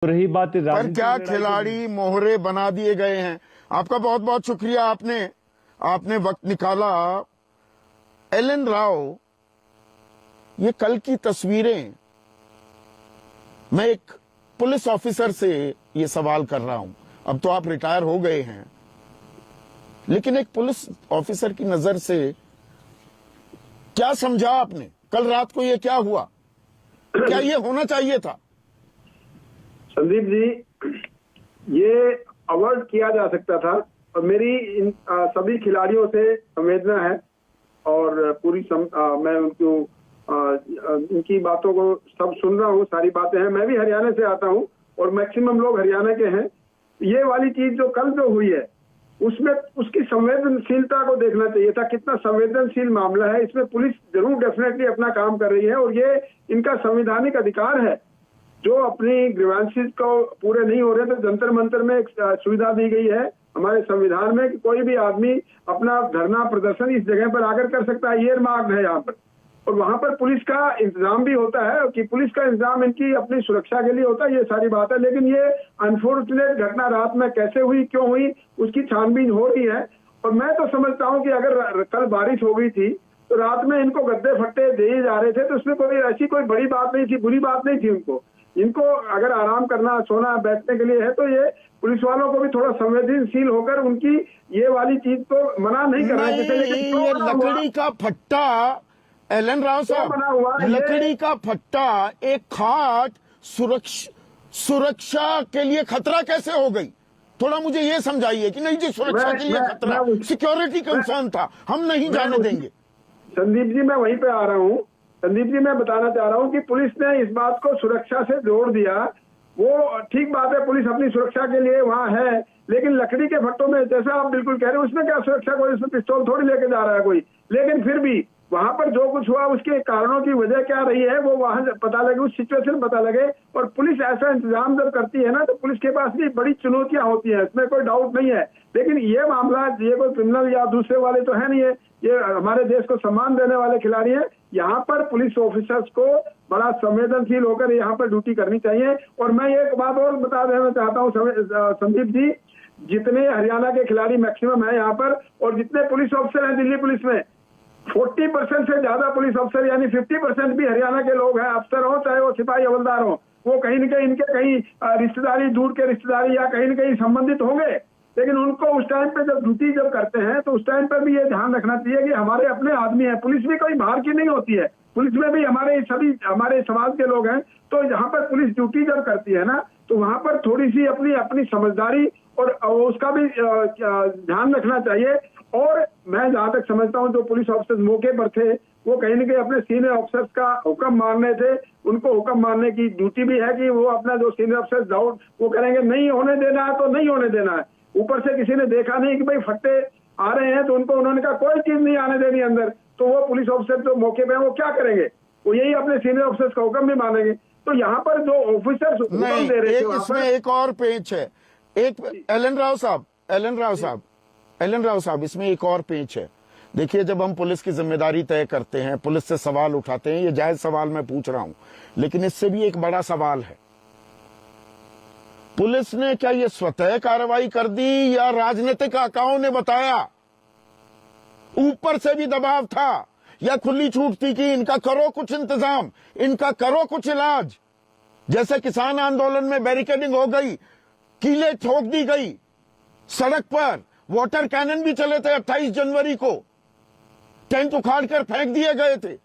रही बात पर क्या खिलाड़ी मोहरे बना दिए गए हैं। आपका बहुत बहुत शुक्रिया, आपने वक्त निकाला। एलन राव, ये कल की तस्वीरें, मैं एक पुलिस ऑफिसर से ये सवाल कर रहा हूं। अब तो आप रिटायर हो गए हैं, लेकिन एक पुलिस ऑफिसर की नजर से क्या समझा आपने? कल रात को ये क्या हुआ? क्या ये होना चाहिए था? संदीप जी, ये अवॉइड किया जा सकता था और मेरी इन सभी खिलाड़ियों से संवेदना है और मैं उनको इनकी बातों को सब सुन रहा हूँ, सारी बातें हैं। मैं भी हरियाणा से आता हूँ और मैक्सिमम लोग हरियाणा के हैं। ये वाली चीज जो कल जो हुई है उसमें उसकी संवेदनशीलता को देखना चाहिए था। कितना संवेदनशील मामला है, इसमें पुलिस जरूर डेफिनेटली अपना काम कर रही है और ये इनका संवैधानिक अधिकार है। जो अपनी ग्रीवेंसेस को पूरे नहीं हो रहे तो जंतर मंतर में एक सुविधा दी गई है हमारे संविधान में कि कोई भी आदमी अपना धरना प्रदर्शन इस जगह पर आकर कर सकता है। ईयर मार्क्ड है यहाँ पर, और वहां पर पुलिस का इंतजाम भी होता है कि पुलिस का इंतजाम इनकी अपनी सुरक्षा के लिए होता है। ये सारी बात है, लेकिन ये अनफॉर्चुनेट घटना रात में कैसे हुई, क्यों हुई, उसकी छानबीन हो रही है। और मैं तो समझता हूँ कि अगर कल बारिश हो गई थी तो रात में इनको गद्दे फट्टे दिए जा रहे थे तो उसमें कोई ऐसी कोई बड़ी बात नहीं थी, बुरी बात नहीं थी। इनको अगर आराम करना, सोना, बैठने के लिए है तो ये पुलिस वालों को भी थोड़ा संवेदनशील होकर उनकी ये वाली चीज को मना नहीं करना चाहिए। ये लकड़ी का फट्टा, एलन राव साहब, लकड़ी का फट्टा एक खाट सुरक्षा के लिए खतरा कैसे हो गई? थोड़ा मुझे ये समझाइए कि नहीं जी, सुरक्षा के लिए खतरा, सिक्योरिटी कंसर्न था, हम नहीं जाने देंगे। संदीप जी, मैं वहीं पे आ रहा हूँ। संदीप जी, मैं बताना चाह रहा हूँ कि पुलिस ने इस बात को सुरक्षा से जोड़ दिया। वो ठीक बात है, पुलिस अपनी सुरक्षा के लिए वहाँ है, लेकिन लकड़ी के फट्टों में, जैसा आप बिल्कुल कह रहे हैं, उसमें क्या सुरक्षा? कोई उसमें पिस्तौल थोड़ी लेके जा रहा है कोई। लेकिन फिर भी वहां पर जो कुछ हुआ उसके कारणों की वजह क्या रही है वो वहां पता लगे, उस सिचुएशन पता लगे। और पुलिस ऐसा इंतजाम जब करती है ना तो पुलिस के पास भी बड़ी चुनौतियां होती हैं, इसमें कोई डाउट नहीं है। लेकिन ये मामला, ये कोई क्रिमिनल या दूसरे वाले तो है नहीं है, ये हमारे देश को सम्मान देने वाले खिलाड़ी हैं। यहाँ पर पुलिस ऑफिसर्स को बड़ा संवेदनशील होकर यहाँ पर ड्यूटी करनी चाहिए। और मैं एक बात और बता देना चाहता हूँ संदीप जी, जितने हरियाणा के खिलाड़ी मैक्सिमम है यहाँ पर और जितने पुलिस ऑफिसर हैं दिल्ली पुलिस में, 40% से ज्यादा पुलिस अफसर यानी 50% भी हरियाणा के लोग हैं। अफसर हो चाहे वो सिपाही हवलदार हो, वो कहीं न कहीं इनके कहीं रिश्तेदारी, दूर के रिश्तेदारी या कहीं न कहीं संबंधित होंगे। लेकिन उनको उस टाइम पे जब ड्यूटी जब करते हैं तो उस टाइम पर भी ये ध्यान रखना चाहिए कि हमारे अपने आदमी है। पुलिस भी कोई बाहर की नहीं होती है, पुलिस में भी हमारे सभी हमारे समाज के लोग हैं। तो जहाँ पर पुलिस ड्यूटी जब करती है ना तो वहां पर थोड़ी सी अपनी समझदारी और उसका भी ध्यान रखना चाहिए। और मैं जहां तक समझता हूं जो पुलिस ऑफिसर्स मौके पर थे वो कहीं न कहीं अपने सीनियर ऑफिसर्स का हुक्म मानने थे। उनको हुक्म मानने की ड्यूटी भी है कि वो अपना जो सीनियर ऑफिसर्स डाउट वो करेंगे, नहीं होने देना है तो नहीं होने देना है। ऊपर से किसी ने देखा नहीं कि भाई फट्टे आ रहे हैं तो उनको उन्होंने कहा कोई चीज नहीं आने देनी अंदर, तो वो पुलिस ऑफिसर जो मौके पे है वो क्या करेंगे? वो यही अपने सीनियर ऑफिसर्स का हुक्म भी मानेंगे। तो यहाँ पर जो ऑफिसर्स हुक्म दे रहे हैं, इसमें एक और पेच है। एक एलन राव साहब, इसमें एक और पेच है। देखिए, जब हम पुलिस की जिम्मेदारी तय करते हैं, पुलिस से सवाल उठाते हैं, ये जायज सवाल मैं पूछ रहा हूं, लेकिन इससे भी एक बड़ा सवाल है, पुलिस ने क्या ये स्वतः कार्रवाई कर दी या राजनीतिक आकाओं ने बताया? ऊपर से भी दबाव था या खुली छूट थी कि इनका करो कुछ इंतजाम, इनका करो कुछ इलाज? जैसे किसान आंदोलन में बैरिकेडिंग हो गई, कीलें ठोक दी गई, सड़क पर वाटर कैनन भी चले थे। 28 जनवरी को टेंट उखाड़कर फेंक दिए गए थे।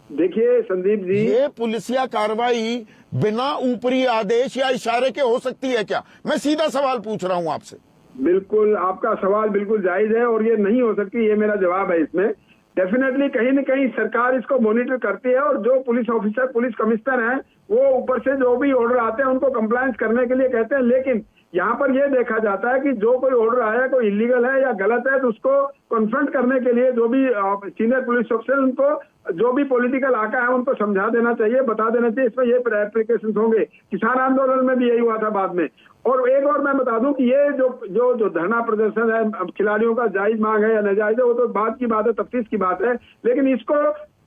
देखिए संदीप जी, ये पुलिसिया कार्रवाई बिना ऊपरी आदेश या इशारे के हो सकती है क्या? मैं सीधा सवाल पूछ रहा हूं आपसे। बिल्कुल, आपका सवाल बिल्कुल जायज है और ये नहीं हो सकती, ये मेरा जवाब है। इसमें डेफिनेटली कहीं न कहीं सरकार इसको मॉनिटर करती है और जो पुलिस ऑफिसर, पुलिस कमिश्नर हैं, वो ऊपर से जो भी ऑर्डर आते हैं उनको कंप्लायंस करने के लिए कहते हैं। लेकिन यहाँ पर यह देखा जाता है कि जो कोई ऑर्डर आया कोई इलीगल है या गलत है तो उसको कन्फ्रंट करने के लिए जो भी सीनियर पुलिस ऑफिसर, उनको जो भी पॉलिटिकल आका है उनको समझा देना चाहिए, बता देना चाहिए इसमें ये एप्लीकेशन होंगे। किसान आंदोलन में भी यही हुआ था बाद में। और एक और मैं बता दूं कि ये जो धरना प्रदर्शन है खिलाड़ियों का जायज मांग है या नाजायज है, वो तो बात की बात है, तफ्तीश की बात है। लेकिन इसको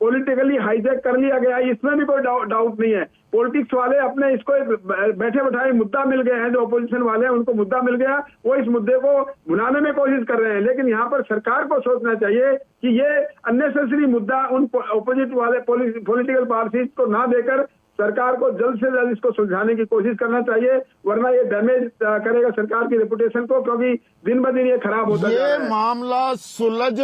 पॉलिटिकली हाईजैक कर लिया गया है, इसमें भी कोई डाउट नहीं है। पॉलिटिक्स वाले अपने इसको एक बैठे बैठाए मुद्दा मिल गए हैं, जो अपोजिशन वाले हैं उनको मुद्दा मिल गया, वो इस मुद्दे को भुनाने में कोशिश कर रहे हैं। लेकिन यहाँ पर सरकार को सोचना चाहिए कि ये अननेसेसरी मुद्दा उन अपोजिट वाले पॉलिटिकल पार्टीज को ना देकर सरकार को जल्द से जल्द इसको सुलझाने की कोशिश करना चाहिए, वरना ये डैमेज करेगा सरकार की रेपुटेशन को, क्योंकि दिन ब दिन ये खराब होता जा रहा है। ये मामला सुलझ